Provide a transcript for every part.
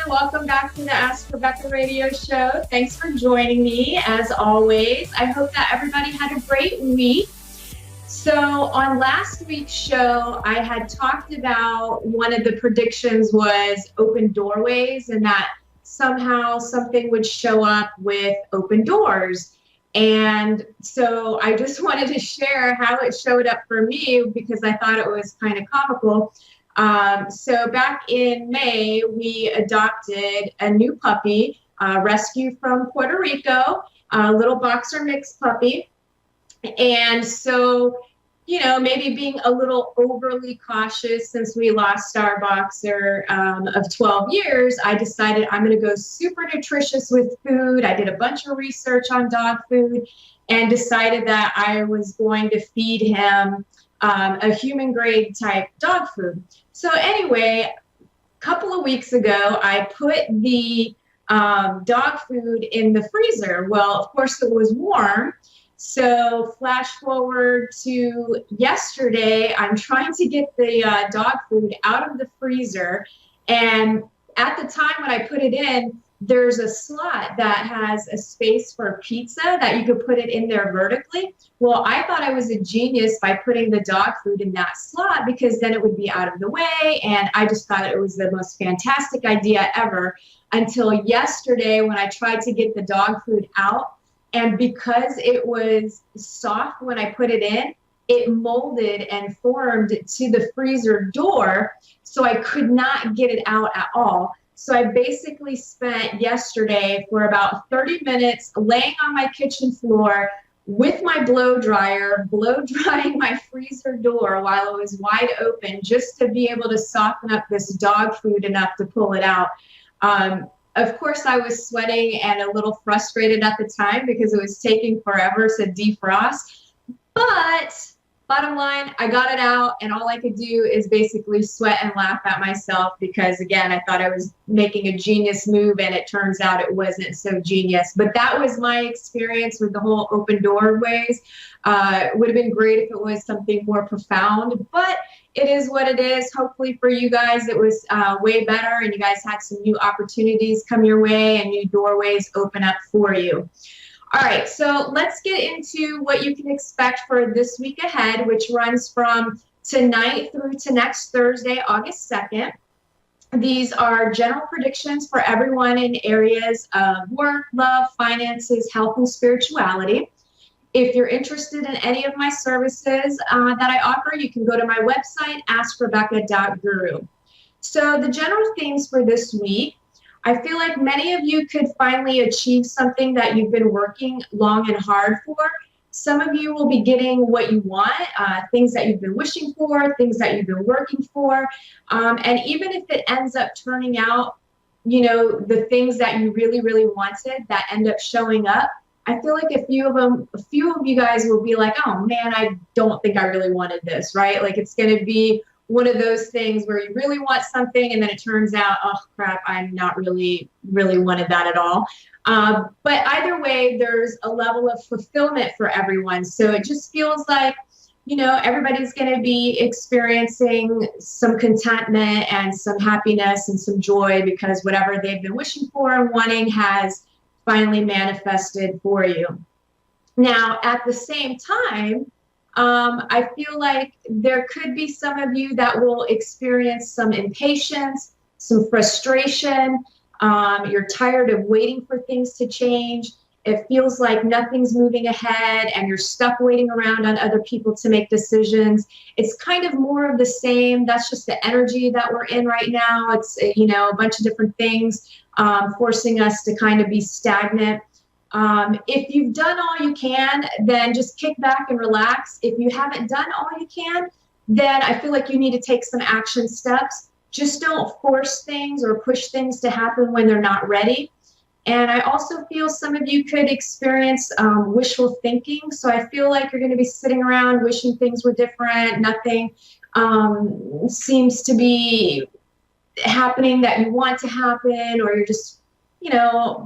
Welcome back to the Ask Rebecca radio show. Thanks for joining me as always. I hope that everybody had a great week. So on last week's show, I had talked about one of the predictions was open doorways and that somehow something would show up with open doors. And so I just wanted to share how it showed up for me because I thought it was kind of comical. So back in May, we adopted a new puppy, rescued from Puerto Rico, a little boxer mix puppy. And so, maybe being a little overly cautious since we lost our boxer of 12 years, I decided I'm going to go super nutritious with food. I did a bunch of research on dog food and decided that I was going to feed him a human grade type dog food. So anyway, a couple of weeks ago, I put the dog food in the freezer. Well, of course, it was warm. So flash forward to yesterday, I'm trying to get the dog food out of the freezer. And at the time when I put it in, there's a slot that has a space for pizza that you could put it in there vertically. Well, I thought I was a genius by putting the dog food in that slot because then it would be out of the way. And I just thought it was the most fantastic idea ever until yesterday when I tried to get the dog food out. And because it was soft when I put it in, it molded and formed to the freezer door. So I could not get it out at all. So I basically spent yesterday for about 30 minutes laying on my kitchen floor with my blow dryer, blow drying my freezer door while it was wide open just to be able to soften up this dog food enough to pull it out. Of course, I was sweating and a little frustrated at the time because it was taking forever to defrost. But bottom line, I got it out, and all I could do is basically sweat and laugh at myself because, again, I thought I was making a genius move, and it turns out it wasn't so genius. But that was my experience with the whole open doorways. It would have been great if it was something more profound, but it is what it is. Hopefully for you guys, it was way better, and you guys had some new opportunities come your way and new doorways open up for you. All right, so let's get into what you can expect for this week ahead, which runs from tonight through to next Thursday, August 2nd. These are general predictions for everyone in areas of work, love, finances, health, and spirituality. If you're interested in any of my services that I offer, you can go to my website, AskRebecca.guru. So the general themes for this week, I feel like many of you could finally achieve something that you've been working long and hard for. Some of you will be getting what you want, things that you've been wishing for, things that you've been working for. And even if it ends up turning out, the things that you really, really wanted that end up showing up, I feel like a few of you guys will be like, oh man, I don't think I really wanted this, right? Like it's going to be one of those things where you really want something and then it turns out, oh crap, I'm not really wanted that at all. But either way, there's a level of fulfillment for everyone. So it just feels like, everybody's going to be experiencing some contentment and some happiness and some joy because whatever they've been wishing for and wanting has finally manifested for you. Now, at the same time, I feel like there could be some of you that will experience some impatience, some frustration. You're tired of waiting for things to change. It feels like nothing's moving ahead and you're stuck waiting around on other people to make decisions. It's kind of more of the same. That's just the energy that we're in right now. It's, a bunch of different things forcing us to kind of be stagnant. If you've done all you can, then just kick back and relax. If you haven't done all you can, then I feel like you need to take some action steps. Just don't force things or push things to happen when they're not ready. And I also feel some of you could experience wishful thinking. So I feel like you're going to be sitting around wishing things were different. Nothing seems to be happening that you want to happen, or you're just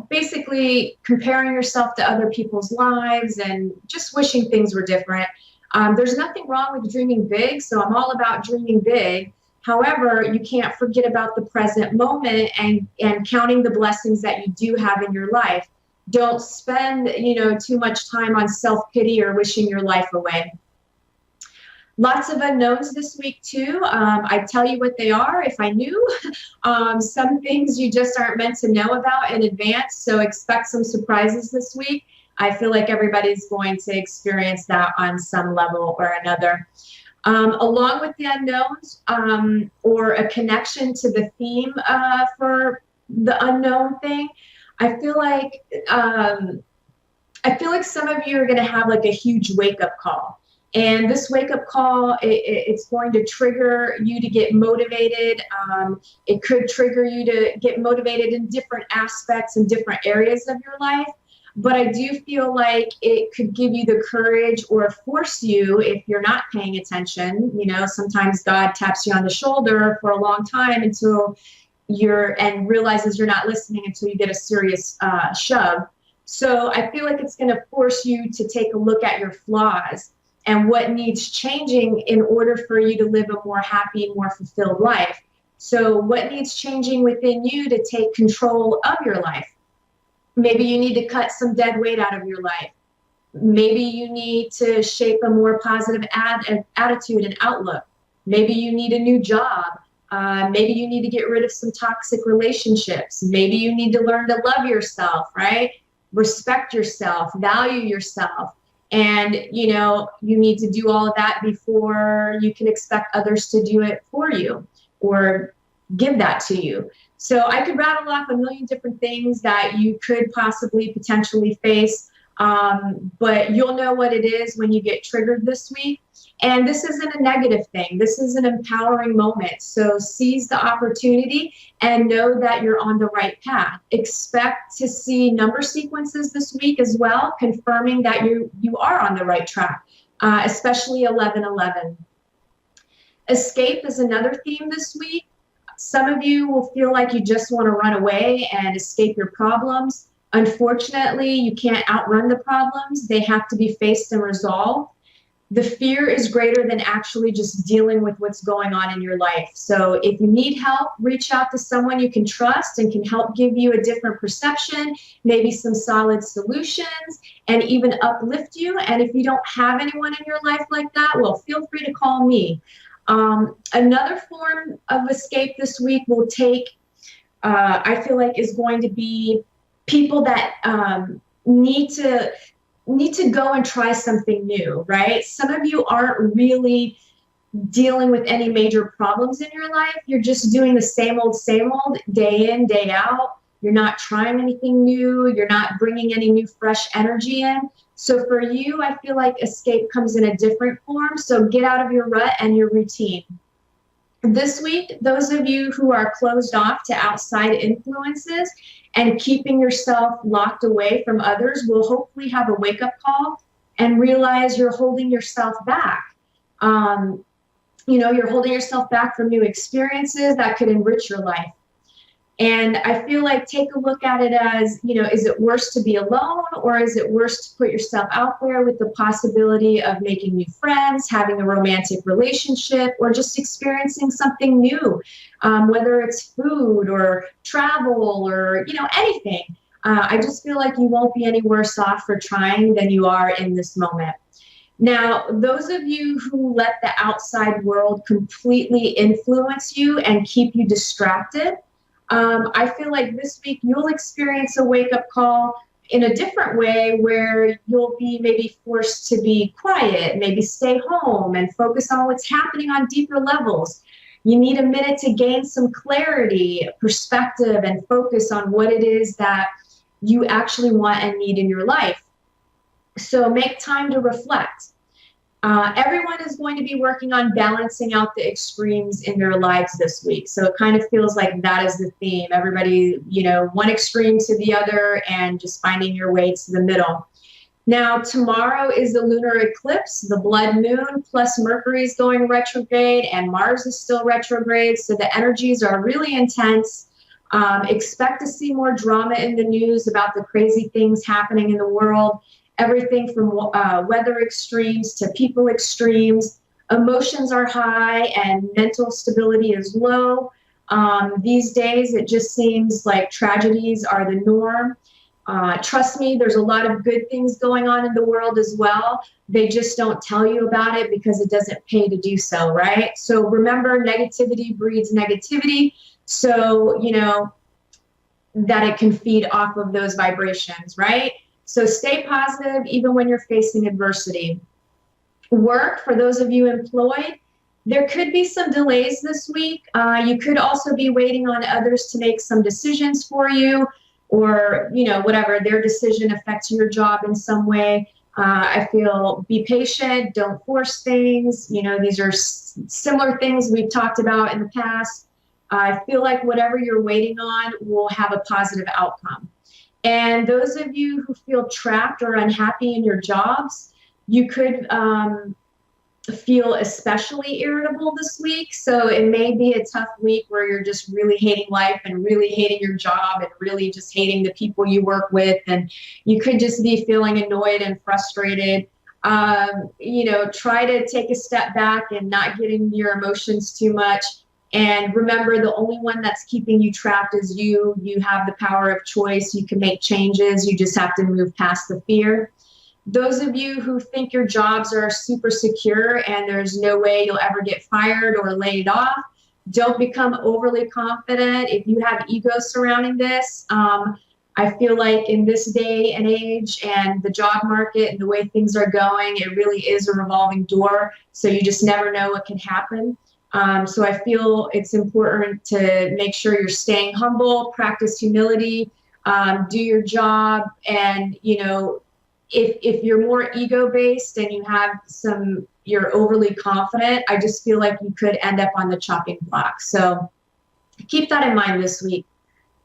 basically comparing yourself to other people's lives and just wishing things were different. There's nothing wrong with dreaming big, so I'm all about dreaming big. However, you can't forget about the present moment and counting the blessings that you do have in your life. Don't spend, too much time on self-pity or wishing your life away. Lots of unknowns this week too. I'd tell you what they are if I knew. Some things you just aren't meant to know about in advance, so expect some surprises this week. I feel like everybody's going to experience that on some level or another. Along with the unknowns, or a connection to the theme for the unknown thing, I feel like some of you are going to have like a huge wake-up call. And this wake-up call, it's going to trigger you to get motivated. It could trigger you to get motivated in different aspects and different areas of your life. But I do feel like it could give you the courage or force you, if you're not paying attention. Sometimes God taps you on the shoulder for a long time until and realizes you're not listening until you get a serious shove. So I feel like it's going to force you to take a look at your flaws and what needs changing in order for you to live a more happy, more fulfilled life. So what needs changing within you to take control of your life? Maybe you need to cut some dead weight out of your life. Maybe you need to shape a more positive attitude and outlook. Maybe you need a new job. Maybe you need to get rid of some toxic relationships. Maybe you need to learn to love yourself, right? Respect yourself, value yourself. And, you need to do all of that before you can expect others to do it for you or give that to you. So I could rattle off a million different things that you could possibly potentially face, but you'll know what it is when you get triggered this week. And this isn't a negative thing. This is an empowering moment. So seize the opportunity and know that you're on the right path. Expect to see number sequences this week as well, confirming that you are on the right track, especially 1111. Escape is another theme this week. Some of you will feel like you just want to run away and escape your problems. Unfortunately, you can't outrun the problems. They have to be faced and resolved. The fear is greater than actually just dealing with what's going on in your life. So if you need help, reach out to someone you can trust and can help give you a different perception, maybe some solid solutions, and even uplift you. And if you don't have anyone in your life like that, well, feel free to call me. Another form of escape this week will take, I feel like, is going to be people that need to go and try something new, right? Some of you aren't really dealing with any major problems in your life. You're just doing the same old day in, day out. You're not trying anything new. You're not bringing any new fresh energy in. So for you, I feel like escape comes in a different form. So get out of your rut and your routine. This week, those of you who are closed off to outside influences and keeping yourself locked away from others will hopefully have a wake-up call and realize you're holding yourself back. You're holding yourself back from new experiences that could enrich your life. And I feel like take a look at it as, is it worse to be alone, or is it worse to put yourself out there with the possibility of making new friends, having a romantic relationship, or just experiencing something new, whether it's food or travel or, anything. I just feel like you won't be any worse off for trying than you are in this moment. Now, those of you who let the outside world completely influence you and keep you distracted, I feel like this week you'll experience a wake-up call in a different way where you'll be maybe forced to be quiet, maybe stay home and focus on what's happening on deeper levels. You need a minute to gain some clarity, perspective, and focus on what it is that you actually want and need in your life. So make time to reflect. Everyone is going to be working on balancing out the extremes in their lives this week. So it kind of feels like that is the theme. Everybody, one extreme to the other and just finding your way to the middle. Now, tomorrow is the lunar eclipse, the blood moon, plus Mercury is going retrograde and Mars is still retrograde. So the energies are really intense. Expect to see more drama in the news about the crazy things happening in the world. Everything from weather extremes to people extremes. Emotions are high and mental stability is low. These days, it just seems like tragedies are the norm. Trust me, there's a lot of good things going on in the world as well. They just don't tell you about it because it doesn't pay to do so, right? So remember, negativity breeds negativity. So, that it can feed off of those vibrations, right? So stay positive even when you're facing adversity. Work, for those of you employed, there could be some delays this week. You could also be waiting on others to make some decisions for you, or, whatever, their decision affects your job in some way. I feel be patient, don't force things. These are similar things we've talked about in the past. I feel like whatever you're waiting on will have a positive outcome. And those of you who feel trapped or unhappy in your jobs, you could feel especially irritable this week. So it may be a tough week where you're just really hating life and really hating your job and really just hating the people you work with. And you could just be feeling annoyed and frustrated. Try to take a step back and not get into your emotions too much. And remember, the only one that's keeping you trapped is you. You have the power of choice. You can make changes. You just have to move past the fear. Those of you who think your jobs are super secure and there's no way you'll ever get fired or laid off, don't become overly confident. If you have ego surrounding this, I feel like in this day and age and the job market and the way things are going, it really is a revolving door. So you just never know what can happen. So I feel it's important to make sure you're staying humble, practice humility, do your job, and, if you're more ego-based and you're overly confident, I just feel like you could end up on the chopping block. So keep that in mind this week.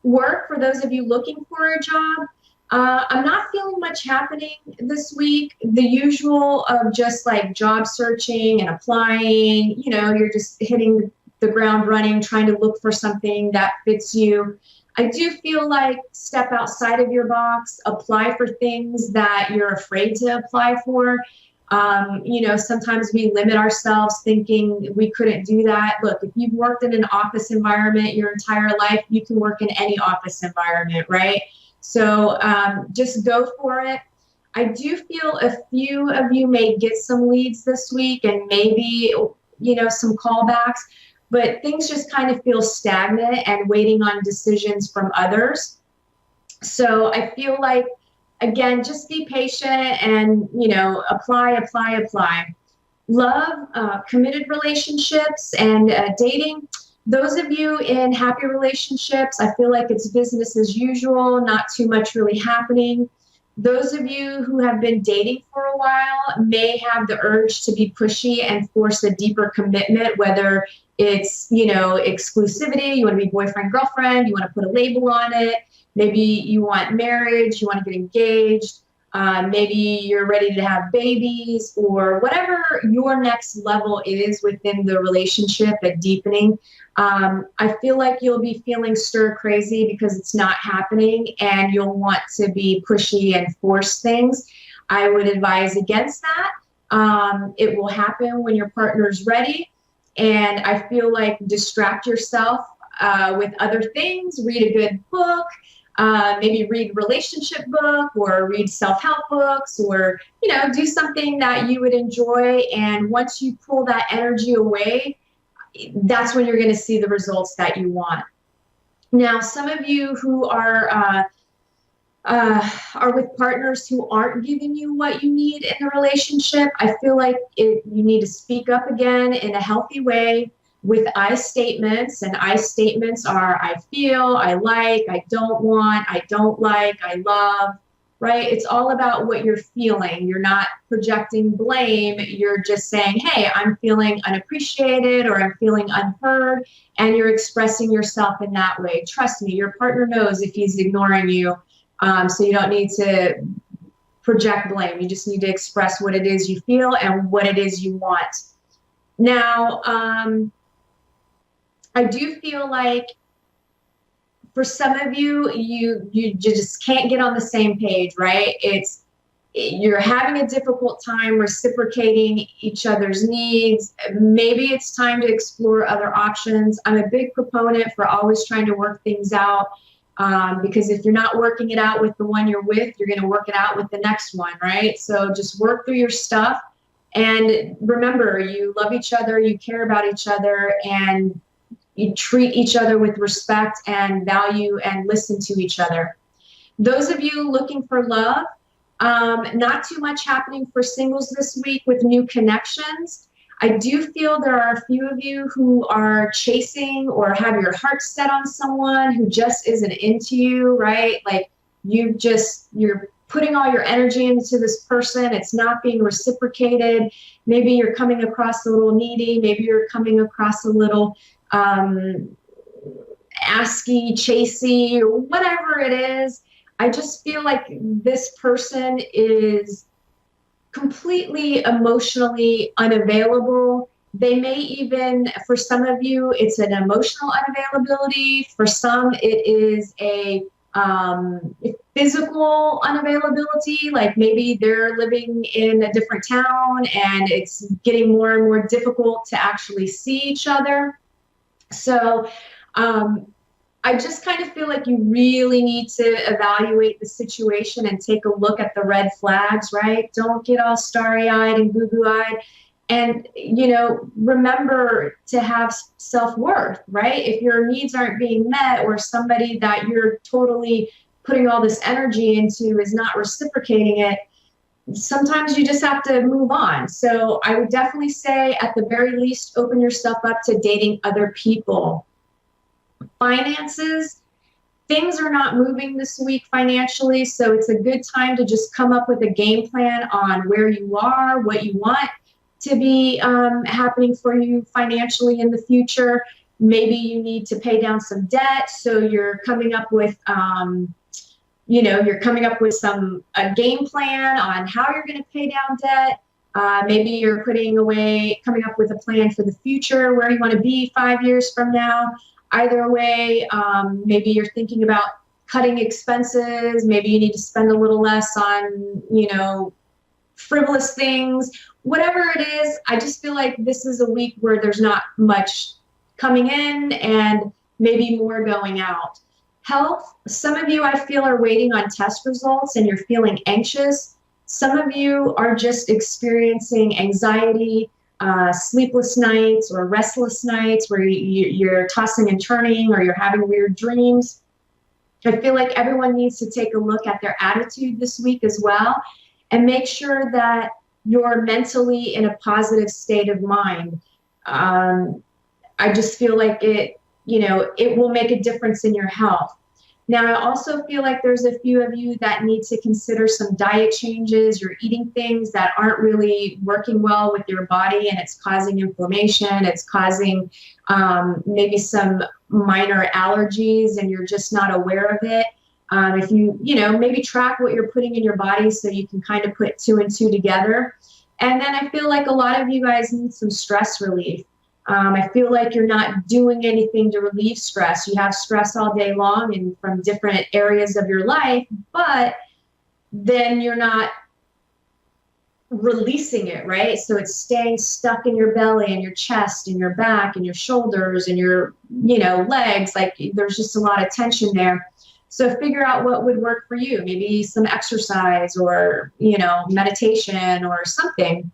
Work, for those of you looking for a job, I'm not feeling much happening this week. The usual of just like job searching and applying, you're just hitting the ground running, trying to look for something that fits you. I do feel like step outside of your box, apply for things that you're afraid to apply for. Sometimes we limit ourselves thinking we couldn't do that. Look, if you've worked in an office environment your entire life, you can work in any office environment, right? So just go for it. I do feel a few of you may get some leads this week and maybe, some callbacks. But things just kind of feel stagnant and waiting on decisions from others. So I feel like, again, just be patient and, apply. Love, committed relationships and dating. Those of you in happy relationships, I feel like it's business as usual, not too much really happening. Those of you who have been dating for a while may have the urge to be pushy and force a deeper commitment, whether it's, exclusivity, you want to be boyfriend, girlfriend, you want to put a label on it. Maybe you want marriage, you want to get engaged. Maybe you're ready to have babies, or whatever your next level is within the relationship at deepening. I feel like you'll be feeling stir crazy because it's not happening and you'll want to be pushy and force things. I would advise against that. It will happen when your partner's ready. And I feel like distract yourself with other things, read a good book, maybe read a relationship book or read self-help books, or, do something that you would enjoy. And once you pull that energy away, that's when you're going to see the results that you want. Now, some of you who are with partners who aren't giving you what you need in the relationship, I feel like you need to speak up again in a healthy way with I statements. And I statements are I feel, I like, I don't want, I don't like, I love, right? It's all about what you're feeling. You're not projecting blame. You're just saying, hey, I'm feeling unappreciated or I'm feeling unheard. And you're expressing yourself in that way. Trust me, your partner knows if he's ignoring you. So you don't need to project blame. You just need to express what it is you feel and what it is you want. Now, I do feel like for some of you, you just can't get on the same page, right? It's you're having a difficult time reciprocating each other's needs, maybe it's time to explore other options. I'm a big proponent for always trying to work things out, because if you're not working it out with the one you're with, you're going to work it out with the next one, right? So just work through your stuff. And remember, you love each other, you care about each other, and you treat each other with respect and value and listen to each other. Those of you looking for love, not too much happening for singles this week with new connections. I do feel there are a few of you who are chasing or have your heart set on someone who just isn't into you, right? Like you're putting all your energy into this person. It's not being reciprocated. Maybe you're coming across a little needy. Maybe you're coming across a little asky, chasey, or whatever it is. I just feel like this person is completely emotionally unavailable. They may even, for some of you, it's an emotional unavailability. For some, it is a physical unavailability. Like maybe they're living in a different town and it's getting more and more difficult to actually see each other. So I just kind of feel like you really need to evaluate the situation and take a look at the red flags, right? Don't get all starry-eyed and goo-goo-eyed. And, remember to have self-worth, right? If your needs aren't being met, or somebody that you're totally putting all this energy into is not reciprocating it, sometimes you just have to move on. So I would definitely say, at the very least, open yourself up to dating other people. Finances, things are not moving this week financially, so it's a good time to just come up with a game plan on where you are, what you want to be happening for you financially in the future. Maybe you need to pay down some debt, so you're coming up with a game plan on how you're going to pay down debt. Maybe you're coming up with a plan for the future, where you want to be 5 years from now. Either way, maybe you're thinking about cutting expenses. Maybe you need to spend a little less on, frivolous things. Whatever it is, I just feel like this is a week where there's not much coming in and maybe more going out. Health, some of you I feel are waiting on test results and you're feeling anxious. Some of you are just experiencing anxiety, sleepless nights or restless nights where you're tossing and turning, or you're having weird dreams. I feel like everyone needs to take a look at their attitude this week as well, and make sure that you're mentally in a positive state of mind. I just feel like it will make a difference in your health. Now, I also feel like there's a few of you that need to consider some diet changes. You're eating things that aren't really working well with your body, and it's causing inflammation. It's causing maybe some minor allergies, and you're just not aware of it. If you maybe track what you're putting in your body so you can kind of put 2 and 2 together. And then I feel like a lot of you guys need some stress relief. I feel like you're not doing anything to relieve stress. You have stress all day long and from different areas of your life, but then you're not releasing it, right? So it's staying stuck in your belly and your chest and your back and your shoulders and your, legs. Like there's just a lot of tension there. So figure out what would work for you. Maybe some exercise or, meditation or something.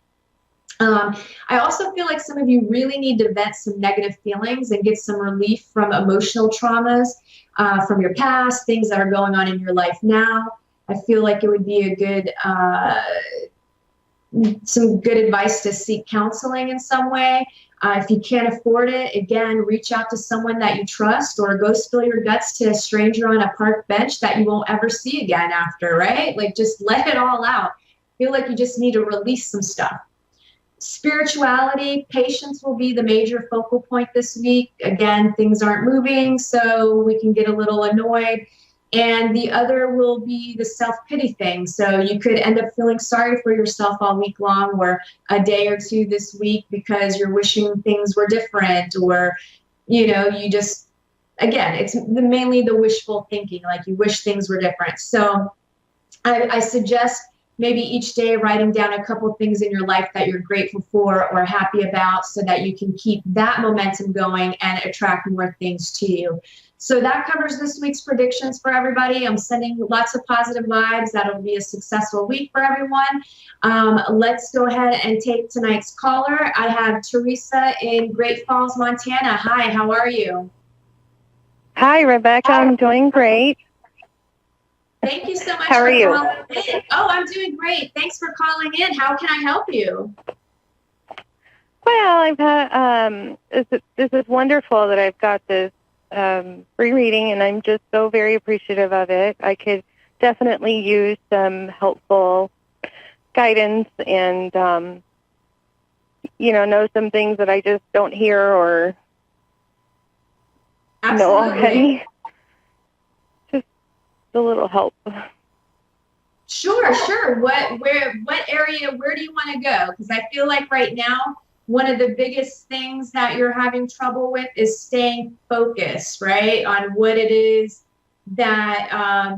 I also feel like some of you really need to vent some negative feelings and get some relief from emotional traumas from your past, things that are going on in your life now. I feel like it would be some good advice to seek counseling in some way. If you can't afford it, again, reach out to someone that you trust, or go spill your guts to a stranger on a park bench that you won't ever see again after, right? Like just let it all out. Feel like you just need to release some stuff. Spirituality, patience will be the major focal point this week. Again, things aren't moving, so we can get a little annoyed. And the other will be the self-pity thing. So you could end up feeling sorry for yourself all week long, or a day or two this week, because you're wishing things were different, or, you just, again, it's mainly the wishful thinking, like you wish things were different. So I suggest maybe each day writing down a couple of things in your life that you're grateful for or happy about so that you can keep that momentum going and attract more things to you. So that covers this week's predictions for everybody. I'm sending lots of positive vibes. That'll be a successful week for everyone. Let's go ahead and take tonight's caller. I have Teresa in Great Falls, Montana. Hi, how are you? Hi, Rebecca. I'm doing great. Thank you so much How are you? calling in. Oh, I'm doing great. Thanks for calling in. How can I help you? Well, I've had this is wonderful that I've got this free reading, and I'm just so very appreciative of it. I could definitely use some helpful guidance and know some things that I just don't hear or know already. Just a little help. Sure. What area, where do you want to go? Because I feel like right now, one of the biggest things that you're having trouble with is staying focused, right? On what it is that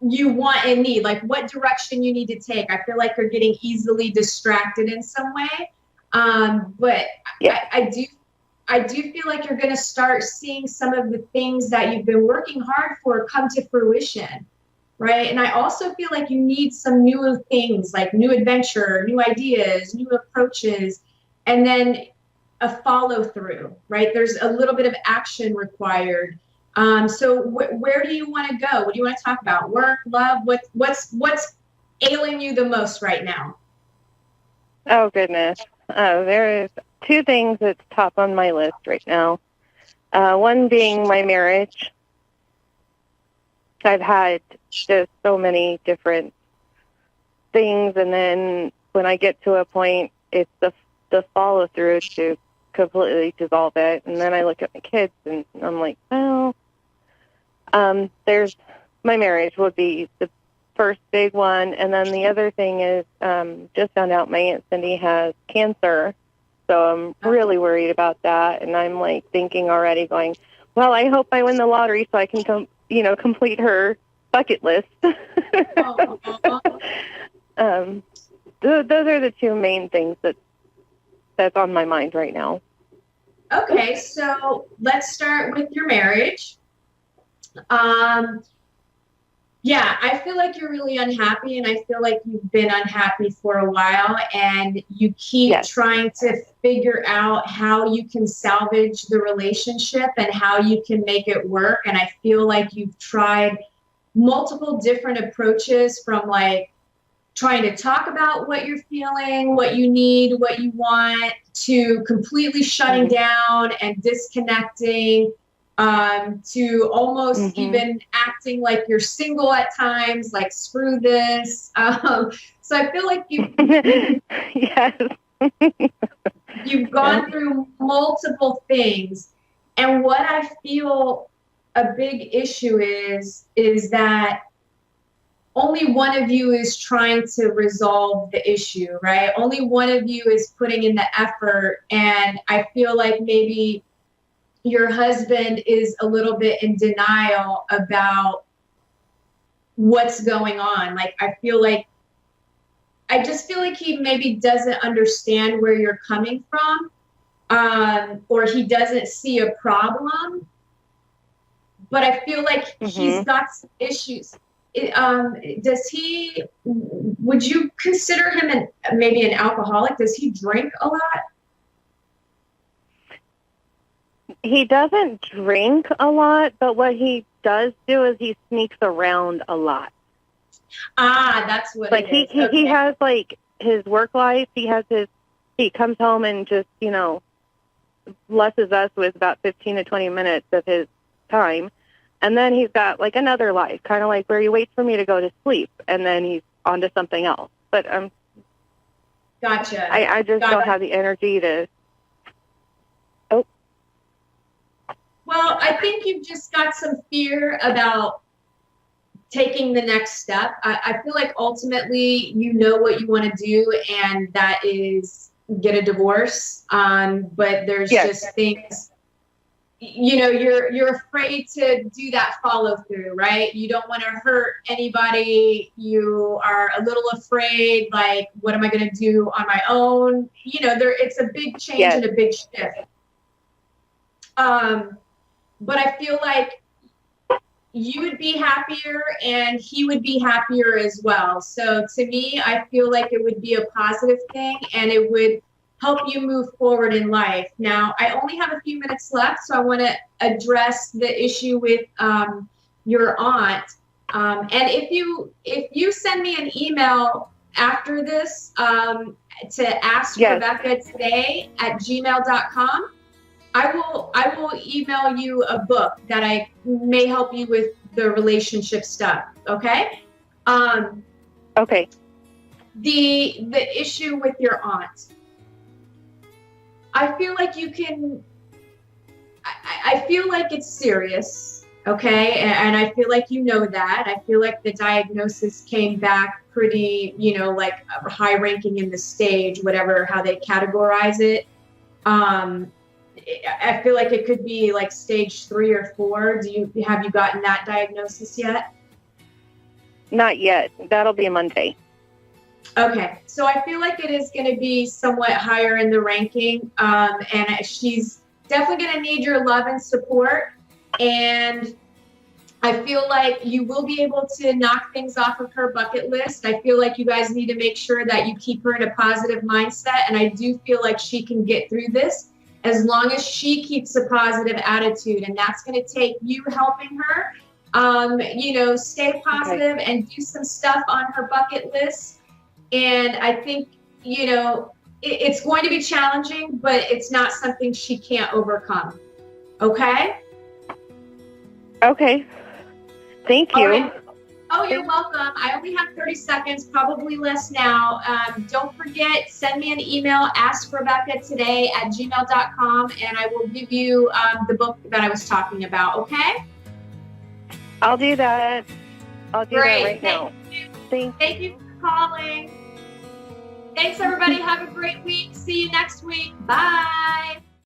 you want and need, like what direction you need to take. I feel like you're getting easily distracted in some way. But yeah. I do feel like you're going to start seeing some of the things that you've been working hard for come to fruition, right? And I also feel like you need some new things, like new adventure, new ideas, new approaches, and then a follow through, right? There's a little bit of action required. So where do you want to go? What do you want to talk about? Work, love? What's ailing you the most right now? Oh, goodness. There is two things that's top on my list right now. One being my marriage. I've had just so many different things, and then when I get to a point, it's the follow through to completely dissolve it. And then I look at my kids, and I'm like, well, there's my marriage would be the first big one, and then the other thing is just found out my Aunt Cindy has cancer, so I'm really worried about that, and I'm like thinking already, going, well, I hope I win the lottery so I can complete her bucket list. Those are the two main things that's on my mind right now. Okay, so let's start with your marriage. Yeah, I feel like you're really unhappy, and I feel like you've been unhappy for a while, and you keep trying to figure out how you can salvage the relationship and how you can make it work. And I feel like you've tried multiple different approaches, from like trying to talk about what you're feeling, what you need, what you want, to completely shutting down and disconnecting, to almost even acting like you're single at times, like screw this. So I feel like you've gone through multiple things. And what I feel a big issue is that only one of you is trying to resolve the issue, right? Only one of you is putting in the effort. And I feel like maybe your husband is a little bit in denial about what's going on. Like, I just feel like he maybe doesn't understand where you're coming from, or he doesn't see a problem. But I feel like he's got some issues. Would you consider him maybe an alcoholic? Does he drink a lot? He doesn't drink a lot, but what he does do is he sneaks around a lot. Ah, that's what it is. He has like his work life. He comes home and just, blesses us with about 15 to 20 minutes of his time. And then he's got like another life, kind of like where he waits for me to go to sleep, and then he's on to something else. But gotcha. I just don't have the energy to. Oh. Well, I think you've just got some fear about taking the next step. I feel like ultimately you know what you want to do, and that is get a divorce. But there's just things. you're afraid to do that follow through, right? You don't want to hurt anybody. You are a little afraid, like, what am I going to do on my own? It's a big change and a big shift. But I feel like you would be happier and he would be happier as well. So to me, I feel like it would be a positive thing and it would help you move forward in life. Now, I only have a few minutes left, so I want to address the issue with your aunt. And if you send me an email after this to AskRebecca today at gmail.com, I will email you a book that I may help you with the relationship stuff. Okay. Okay. The issue with your aunt. I feel like I feel like it's serious. Okay. And I feel like you know that. I feel like the diagnosis came back pretty, like high ranking in the stage, whatever, how they categorize it. I feel like it could be like stage 3 or 4. Have you gotten that diagnosis yet? Not yet. That'll be Monday. Okay. So I feel like it is going to be somewhat higher in the ranking. And she's definitely going to need your love and support. And I feel like you will be able to knock things off of her bucket list. I feel like you guys need to make sure that you keep her in a positive mindset. And I do feel like she can get through this as long as she keeps a positive attitude. And that's going to take you helping her, stay positive and do some stuff on her bucket list. And I think, it's going to be challenging, but it's not something she can't overcome. Okay? Okay. Thank you. Right. Oh, you're welcome. I only have 30 seconds, probably less now. Don't forget, send me an email, AskRebecca today at gmail.com, and I will give you the book that I was talking about, okay? I'll do that. I'll do that right now. Thank you for calling. Thanks, everybody. Have a great week. See you next week. Bye.